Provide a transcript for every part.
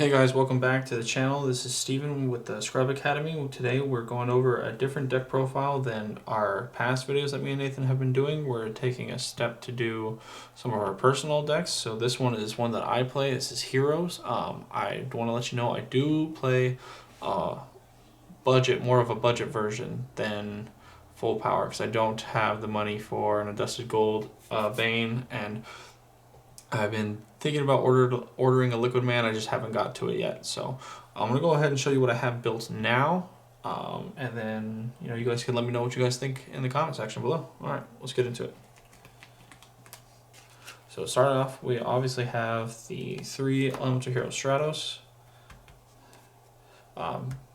Hey guys, welcome back to the channel. This is Steven with the Scrub Academy. Today we're going over a different deck profile than our past videos that me and Nathan have been doing. We're taking a step to do some of our personal decks. So this one is one that I play. This is Heroes. I want to let you know I do play more of a budget version than full power because I don't have the money for an Adjusted Gold Bane, and I've been thinking about ordering a Liquid Man. I just haven't got to it yet. So I'm going to go ahead and show you what I have built now. And then, you guys can let me know what you guys think in the comment section below. All right, let's get into it. So starting off, we obviously have the 3 Elemental Hero Stratos.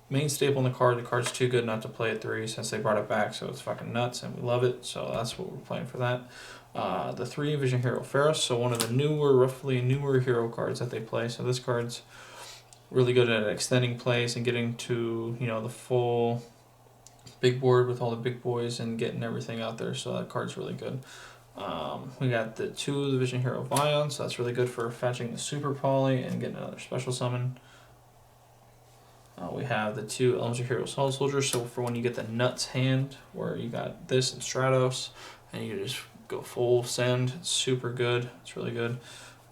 Main staple in the card. The card's too good not to play at 3 since they brought it back, so it's fucking nuts and we love it. So that's what we're playing for that. The 3 Vision Hero Ferris, so one of the roughly newer hero cards that they play. So this card's really good at extending plays and getting to, the full big board with all the big boys and getting everything out there. So that card's really good. We got the 2 of the Vision Hero Vion, so that's really good for fetching the Super Poly and getting another special summon. We have the 2 Elemental Hero Soul Soldiers, so for when you get the Nuts hand, where you got this and Stratos, and you just go full send, it's super good, it's really good.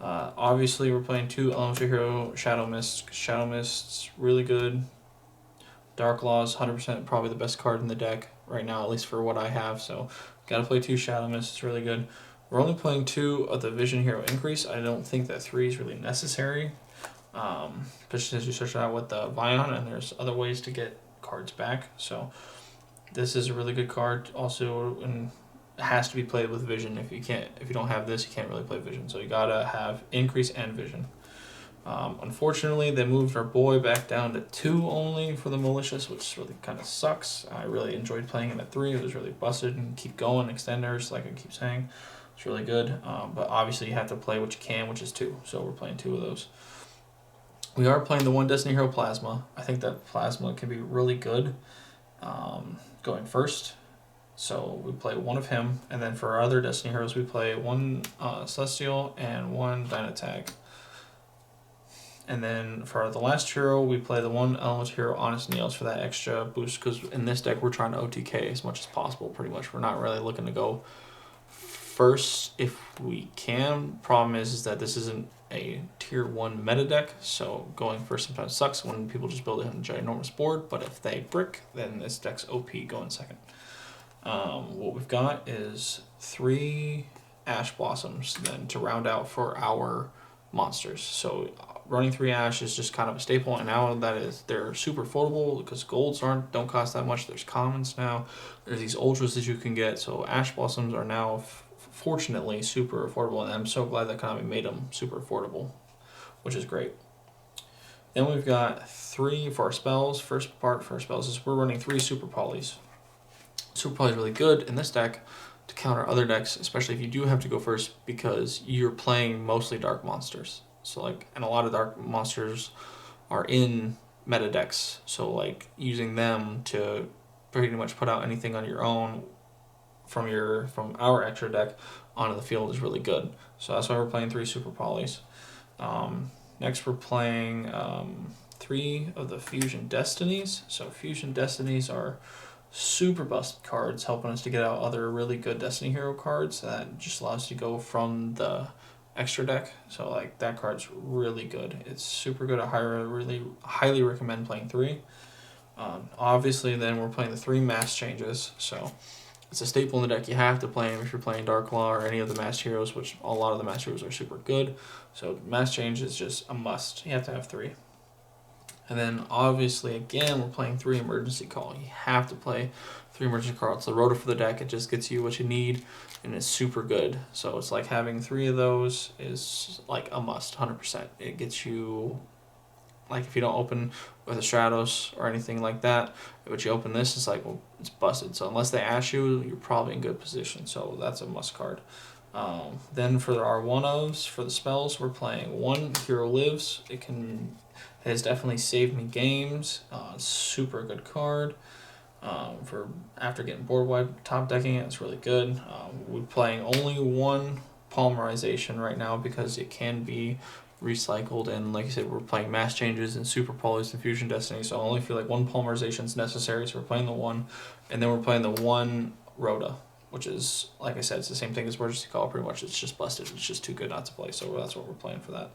Obviously we're playing 2 Elemental Hero Shadow Mists, because Shadow Mist's really good. Dark Laws, 100% probably the best card in the deck right now, at least for what I have, so gotta play 2 Shadow Mists, it's really good. We're only playing 2 of the Vision Hero Increase. I don't think that 3 is really necessary. Especially as you search it out with the Vion, and there's other ways to get cards back. So this is a really good card. Also, and it has to be played with Vision. If you don't have this, you can't really play Vision. So you gotta have Increase and Vision. Unfortunately, they moved our boy back down to 2 only for the Malicious, which really kind of sucks. I really enjoyed playing him at 3. It was really busted and keep going, extenders, like I keep saying. It's really good. But obviously you have to play what you can, which is 2. So we're playing 2 of those. We are playing the 1 Destiny Hero Plasma. I think that Plasma can be really good going first. So we play 1 of him, and then for our other Destiny Heroes, we play 1 Celestial and 1 Dynatag. And then for the last hero, we play the 1 Elemental Hero Honest Nails for that extra boost, because in this deck, we're trying to OTK as much as possible, pretty much. We're not really looking to go first if we can. Problem is that this isn't a tier 1 meta deck, so going first sometimes sucks when people just build it in a ginormous board, but if they brick, then this deck's OP going second. What we've got is 3 Ash Blossoms then to round out for our monsters. So running 3 Ash is just kind of a staple, and now they're super affordable because golds don't cost that much. There's commons now. There's these ultras that you can get, so Ash Blossoms are now fortunately super affordable, and I'm so glad that Konami made them super affordable, which is great. Then we've got 3 for our spells. First part for our spells is we're running 3 Super Polys. Super Poly is really good in this deck to counter other decks, especially if you do have to go first, because you're playing mostly dark monsters. So and a lot of dark monsters are in meta decks, so using them to pretty much put out anything on your own from our extra deck onto the field is really good. So that's why we're playing 3 Super Polys. Next we're playing 3 of the Fusion Destinies. So Fusion Destinies are super busted cards, helping us to get out other really good Destiny Hero cards that just allows us to go from the extra deck. So that card's really good. It's super good. I really highly recommend playing 3. Obviously then we're playing the 3 Mass Changes. So it's a staple in the deck. You have to play them if you're playing Dark Law or any of the Mass Heroes, which a lot of the Mass Heroes are super good. So Mass Change is just a must. You have to have 3. And then obviously again we're playing 3 Emergency Call. You have to play 3 Emergency Call. It's the rotor for the deck. It just gets you what you need, and it's super good. So it's like having 3 of those is like a must, 100%. It gets you, if you don't open with a Stratos or anything like that, but you open this, it's well, it's busted. So unless they ash you, you're probably in good position. So that's a must card. Then for our 1-ofs, for the spells, we're playing 1 Hero Lives. It has definitely saved me games. Super good card. For after getting board wiped, top decking it, it's really good. We're playing only 1 Polymerization right now because it can be recycled, and like I said, we're playing mass changes and super polys and fusion destiny, so I only feel like one polymerization is necessary, so we're playing the one, and then we're playing the one Rhoda, which is, like I said, it's the same thing as Emergency Call, pretty much. It's just busted. It's just too good not to play, so that's what we're playing for that.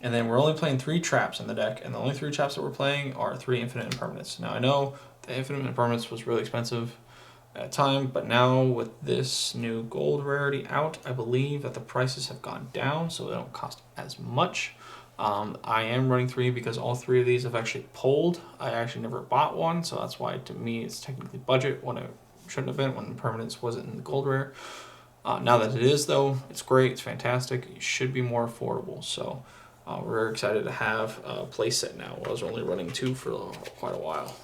And then we're only playing 3 traps in the deck, and the only 3 traps that we're playing are 3 infinite impermanents. Now, I know the infinite impermanents was really expensive at a time, but now with this new gold rarity out, I believe that the prices have gone down, so they don't cost as much. I am running 3 because all 3 of these have actually pulled. I actually never bought one, so that's why to me it's technically budget when it shouldn't have been, when permanence wasn't in the gold rare. Now that it is, though, it's great, it's fantastic. It should be more affordable, so we're excited to have a play set now. I was only running 2 for quite a while.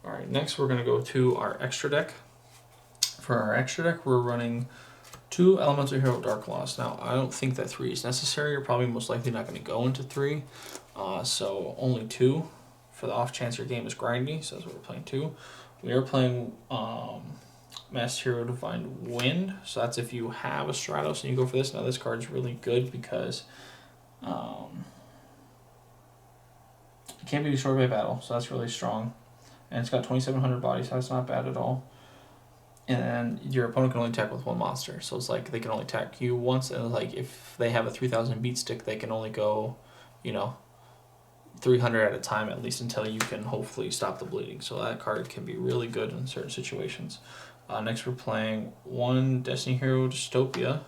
Alright, next we're going to go to our extra deck. For our extra deck, we're running 2 Elemental Hero Dark Lost. Now, I don't think that 3 is necessary. You're probably most likely not going to go into 3. So only 2 for the off chance your game is grindy. So that's what we're playing 2. We are playing Master Hero Divine Wind. So that's if you have a Stratos and you go for this. Now, this card's really good because it can't be destroyed by battle. So that's really strong. And it's got 2,700 bodies, so that's not bad at all. And then your opponent can only attack with 1 monster. So it's like they can only attack you once, and like if they have a 3,000 beat stick, they can only go, 300 at a time at least until you can hopefully stop the bleeding. So that card can be really good in certain situations. Next we're playing 1 Destiny Hero Dystopia.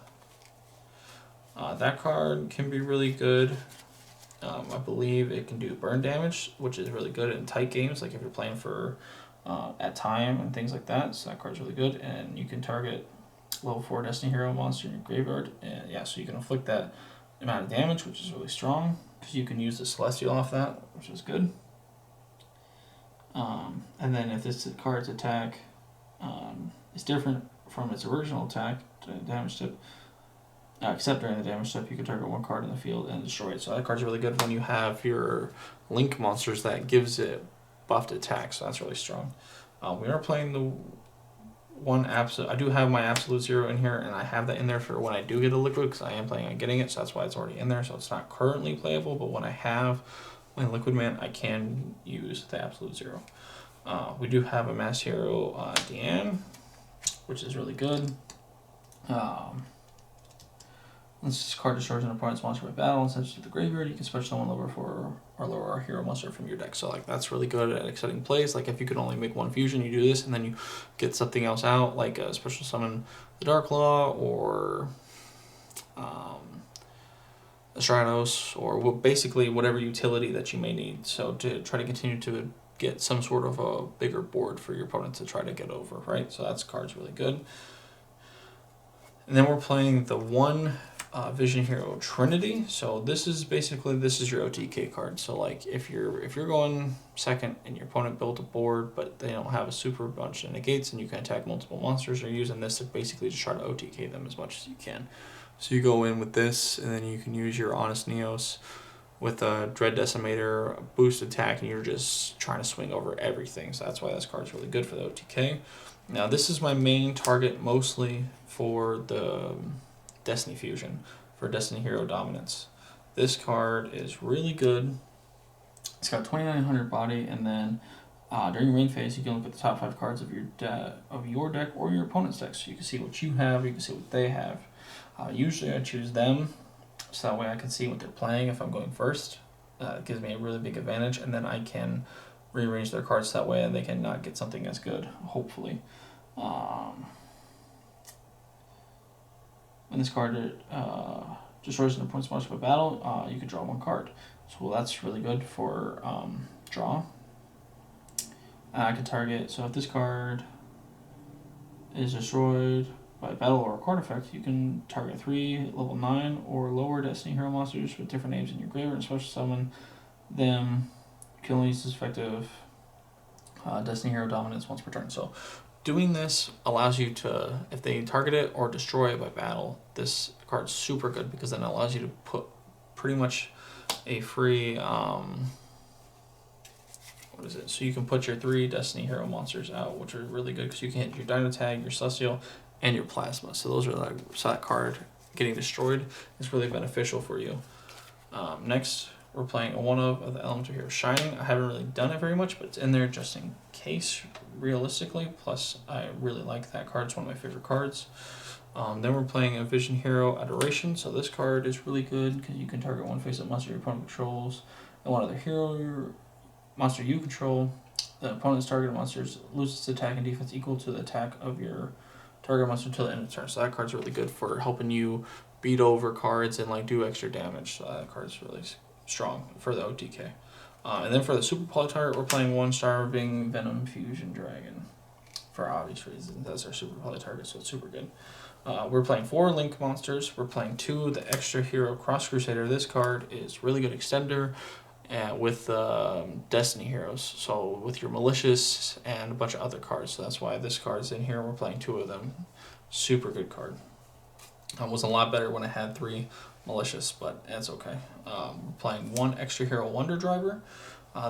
That card can be really good. I believe it can do burn damage, which is really good in tight games, like if you're playing for at time and things like that. So that card's really good, and you can target level 4 Destiny Hero monster in your graveyard, and yeah, so you can inflict that amount of damage, which is really strong because you can use the Celestial off that, which is good. And then if this card's attack is different from its original attack damage tip, except during the damage step, you can target 1 card in the field and destroy it. So that card's really good when you have your link monsters that gives it buffed attack. So that's really strong. We are playing the 1 absolute. I do have my absolute 0 in here, and I have that in there for when I do get a liquid because I am planning on getting it. So that's why it's already in there. So it's not currently playable, but when I have my liquid man, I can use the absolute 0. We do have a mass hero, Deanne, which is really good. Once this card destroys an opponent's monster by battle and sends it to the graveyard, you can special summon lower 4 or lower hero monster from your deck. So like that's really good at exciting plays. Like if you could only make 1 fusion, you do this and then you get something else out, like a special summon the Dark Law or a Stratos, or basically whatever utility that you may need. So to try to continue to get some sort of a bigger board for your opponent to try to get over, right? So that card's really good. And then we're playing the 1 Vision Hero Trinity. So this is your OTK card. So like if you're going second and your opponent built a board but they don't have a super bunch of negates and you can attack multiple monsters, you're using this to basically just try to OTK them as much as you can. So you go in with this, and then you can use your Honest Neos with a Dread Decimator, a boost attack, and you're just trying to swing over everything. So that's why this card's really good for the OTK. Now this is my main target mostly for the Destiny Fusion, for Destiny Hero Dominance. This card is really good. It's got 2,900 body, and then during your main phase, you can look at the top 5 cards of your deck or your opponent's deck, so you can see what you have, you can see what they have. Usually I choose them, so that way I can see what they're playing if I'm going first. It gives me a really big advantage, and then I can rearrange their cards that way and they can not get something as good, hopefully. When this card destroys an opponent's monster by battle, you can draw 1 card. So that's really good for draw. I can target, so if this card is destroyed by battle or a card effect, you can target 3 level 9 or lower Destiny Hero monsters with different names in your graveyard and special summon them. You can only use this effective Destiny Hero Dominance once per turn. So doing this allows you to, if they target it or destroy it by battle, this card's super good because then it allows you to put pretty much a free what is it? So you can put your 3 Destiny Hero monsters out, which are really good because you can hit your Dino Tag, your Celestial, and your plasma. So those are like, so that card getting destroyed is really beneficial for you. Next, we're playing a 1 of the Elemental Hero Shining. I haven't really done it very much, but it's in there just in case, realistically. Plus, I really like that card. It's one of my favorite cards. Then we're playing a Vision Hero Adoration. So this card is really good because you can target one face-up monster your opponent controls and one other hero your monster you control. The opponent's targeted monsters loses attack and defense equal to the attack of your target monster until the end of the turn. So that card's really good for helping you beat over cards and like do extra damage. So that card's really strong for the OTK. And then for the super poly target, we're playing 1 Starving Venom Fusion Dragon. For obvious reasons, that's our super poly target, so it's super good. We're playing 4 Link monsters. We're playing 2 the Extra Hero Cross Crusader. This card is really good extender with Destiny heroes. So with your Malicious and a bunch of other cards. So that's why this card's in here. We're playing 2 of them. Super good card. Was a lot better when I had 3 Malicious, but that's okay. We're playing 1 Extra Hero Wonder Driver.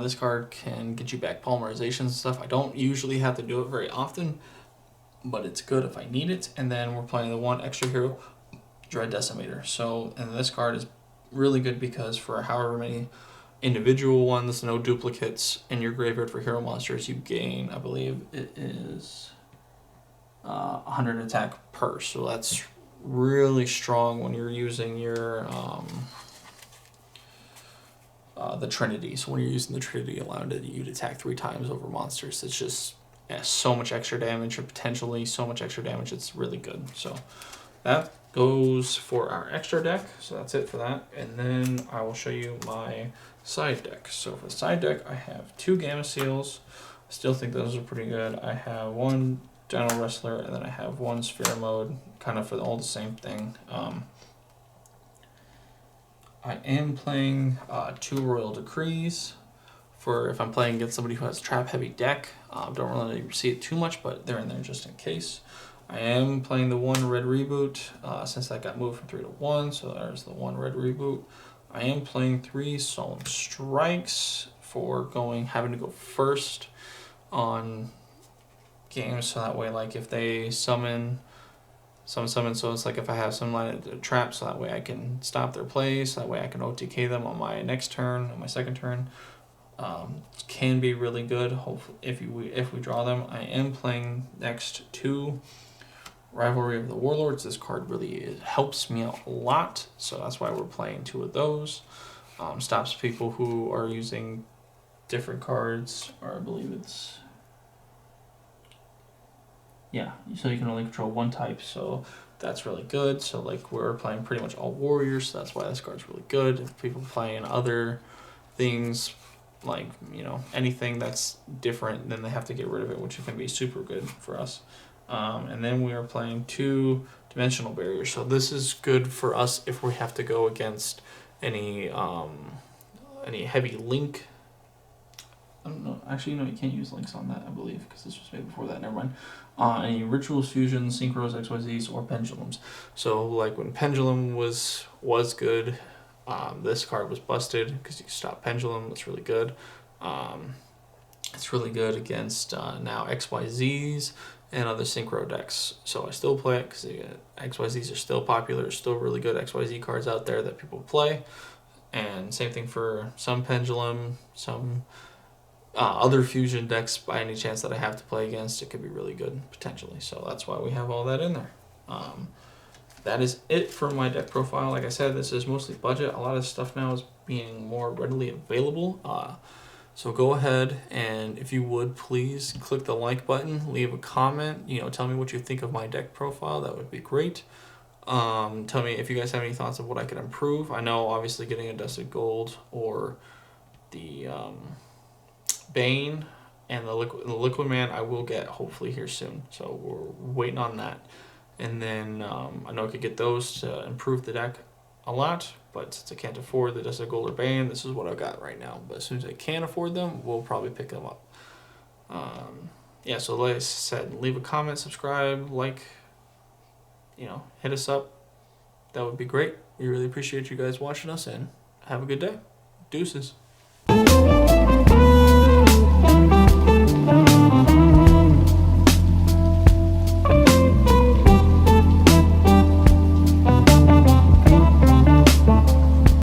This card can get you back polymerizations and stuff. I don't usually have to do it very often, but it's good if I need it. And then we're playing the 1 Extra Hero Dread Decimator. So, and this card is really good because for however many individual ones, no duplicates in your graveyard for hero monsters, you gain, I believe it is 100 attack per. So that's really strong when you're using your the Trinity. So when you're using the Trinity, allowing you to attack 3 times over monsters, it's just so much extra damage, or potentially so much extra damage. It's really good. So that goes for our extra deck. So that's it for that. And then I will show you my side deck. So for the side deck, I have 2 Gamma Seals. I still think those are pretty good. I have 1 Dino Wrestler, and then I have 1 Sphere Mode, kind of for all the same thing. I am playing 2 Royal Decrees for if I'm playing against somebody who has a trap heavy deck. Don't really see it too much, but they're in there just in case. I am playing the 1 Red Reboot since that got moved from 3 to 1, so there's the 1 Red Reboot. I am playing 3 Solemn Strikes for having to go first on games, so that way, like if they summon, so it's like if I have some line of trap, so that way I can stop their plays, so that way I can OTK them on my next turn, on my second turn. Can be really good. Hopefully, if we draw them. I am playing next 2 Rivalry of the Warlords. This card really helps me out a lot, so that's why we're playing 2 of those. Stops people who are using different cards, or I believe it's, yeah, so you can only control 1 type, so that's really good. So like we're playing pretty much all warriors, so that's why this card's really good. If people playing other things, like, you know, anything that's different, then they have to get rid of it, which can be super good for us. And then we are playing 2 Dimensional Barriers. So this is good for us if we have to go against any heavy link. I don't know. Actually, no, you can't use links on that, I believe, because this was made before that. Never mind. Any Rituals, Fusions, Synchros, XYZs, or Pendulums. So like when Pendulum was good, this card was busted because you can stop Pendulum. That's really good. It's really good against now XYZs and other Synchro decks. So I still play it because XYZs are still popular. There's still really good XYZ cards out there that people play. And same thing for some Pendulum, some other fusion decks by any chance that I have to play against. It could be really good potentially. So that's why we have all that in there. That is it for my deck profile. Like I said, this is mostly budget. A lot of stuff now is being more readily available. So go ahead and if you would please click the like button, leave a comment, tell me what you think of my deck profile. That would be great. Tell me if you guys have any thoughts of what I could improve. I know obviously getting a Dusted Gold or the Bane and the Liquid Man I will get hopefully here soon. So we're waiting on that. And then I know I could get those to improve the deck a lot, but since I can't afford the Dusted Gold or Bane, this is what I've got right now. But as soon as I can afford them, we'll probably pick them up. Yeah, so like I said, leave a comment, subscribe, like, hit us up. That would be great. We really appreciate you guys watching us, and have a good day. Deuces.